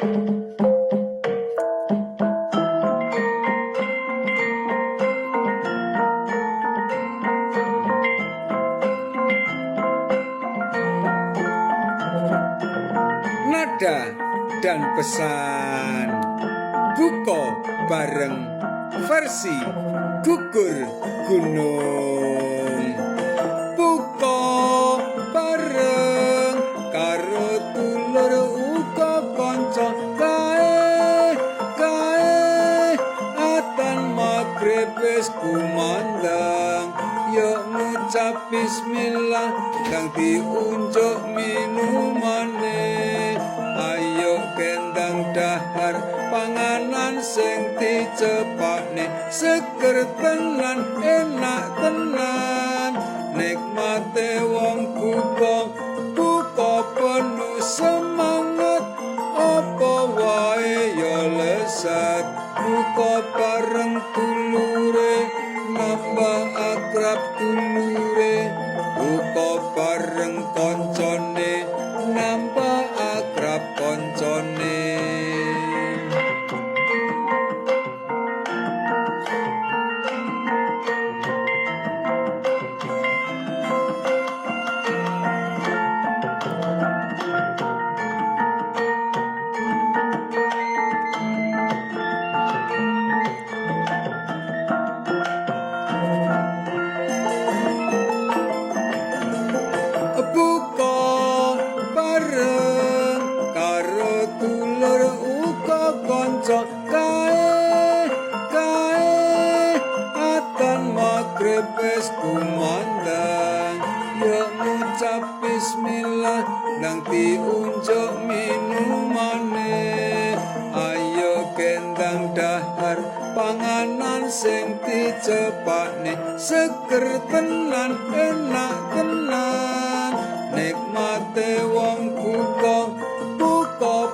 Nada dan pesan buko bareng versi gugur gunung. Buko bareng karo dulur uga kanca kae atan magrib wis kumandang. Yuk ngucap bismillah kang diunjuk minumane. Ayo kendang dahar panganan sing dicepakne seger tenan enak tenan. Nikmate wong buka penuh semangat apa wae ya lesat. Buka bareng dulure nambah akrab dulure. Buka bareng koncone nambah akrab koncone. Buka bareng karo dulur uga kanca kae atan magrib wis kumandang. Yuk ngucap bismillah nang diunjuk minumane. Ayo kendang dahar panganan sing dicepakne seger tenan enak tenan. Nikmate wong buka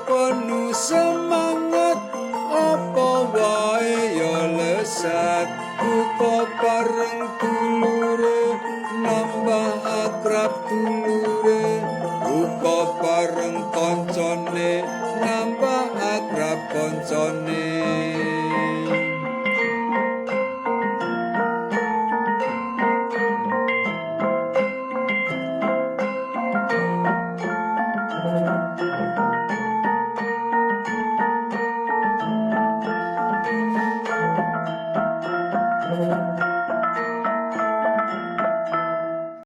penuh semangat apa wae ya lesat. Buka bareng dulure nambah akrab dulure. Buka bareng koncone nambah akrab koncone.